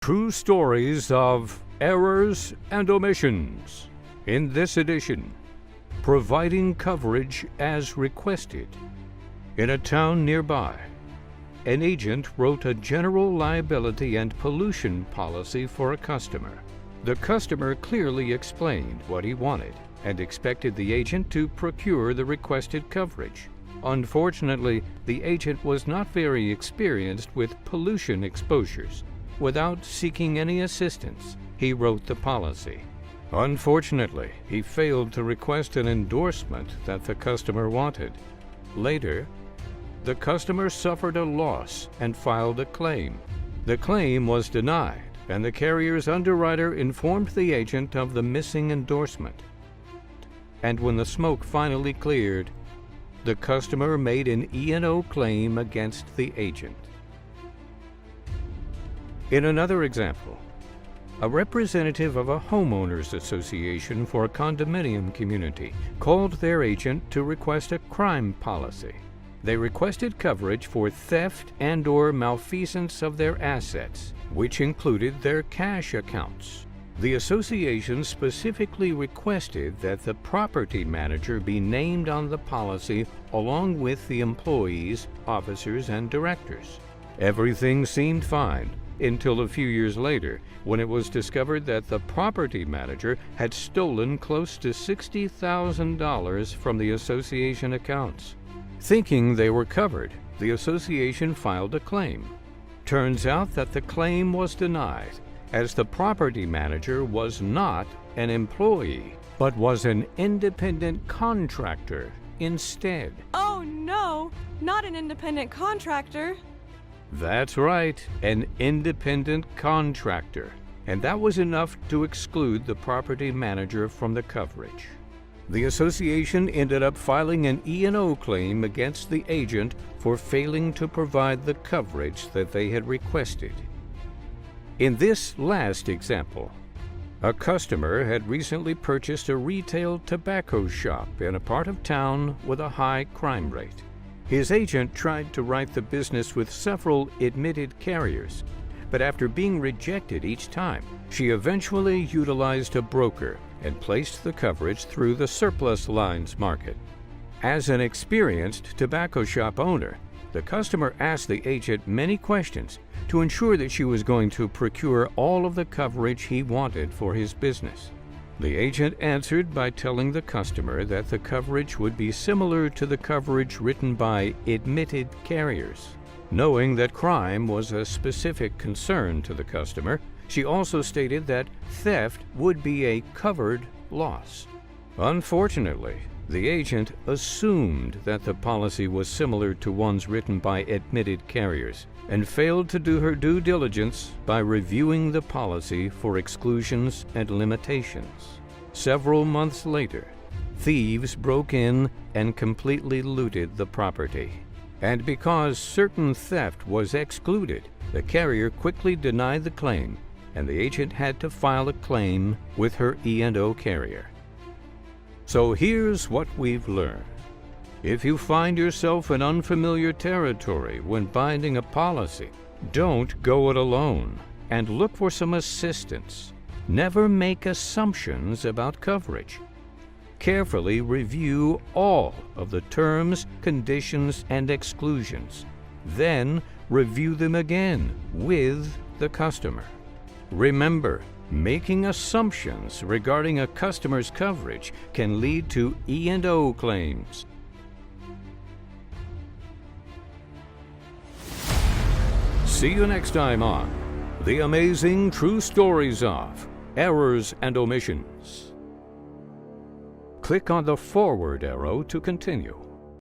True stories of errors and omissions. In this edition, providing coverage as requested. In a town nearby, an agent wrote a general liability and pollution policy for a customer. The customer clearly explained what he wanted and expected the agent to procure the requested coverage. Unfortunately, the agent was not very experienced with pollution exposures. Without seeking any assistance, he wrote the policy. Unfortunately, he failed to request an endorsement that the customer wanted. Later, the customer suffered a loss and filed a claim. The claim was denied, and the carrier's underwriter informed the agent of the missing endorsement. And when the smoke finally cleared, the customer made an E&O claim against the agent. In another example, a representative of a homeowners association for a condominium community called their agent to request a crime policy. They requested coverage for theft and/or malfeasance of their assets, which included their cash accounts. The association specifically requested that the property manager be named on the policy along with the employees, officers, and directors. Everything seemed fine until a few years later, when it was discovered that the property manager had stolen close to $60,000 from the association accounts. Thinking they were covered, the association filed a claim. Turns out that the claim was denied, as the property manager was not an employee, but was an independent contractor instead. Oh no, not an independent contractor. That's right, an independent contractor. And that was enough to exclude the property manager from the coverage. The association ended up filing an E&O claim against the agent for failing to provide the coverage that they had requested. In this last example, a customer had recently purchased a retail tobacco shop in a part of town with a high crime rate. His agent tried to write the business with several admitted carriers, but after being rejected each time, she eventually utilized a broker and placed the coverage through the surplus lines market. As an experienced tobacco shop owner, the customer asked the agent many questions to ensure that she was going to procure all of the coverage he wanted for his business. The agent answered by telling the customer that the coverage would be similar to the coverage written by admitted carriers. Knowing that crime was a specific concern to the customer, she also stated that theft would be a covered loss. Unfortunately, the agent assumed that the policy was similar to ones written by admitted carriers and failed to do her due diligence by reviewing the policy for exclusions and limitations. Several months later, thieves broke in and completely looted the property. And because certain theft was excluded, the carrier quickly denied the claim, and the agent had to file a claim with her E&O carrier. So here's what we've learned. If you find yourself in unfamiliar territory when binding a policy, don't go it alone and look for some assistance. Never make assumptions about coverage. Carefully review all of the terms, conditions, and exclusions. Then review them again with the customer. Remember, making assumptions regarding a customer's coverage can lead to E&O claims. See you next time on The Amazing True Stories of Errors and Omissions. Click on the forward arrow to continue.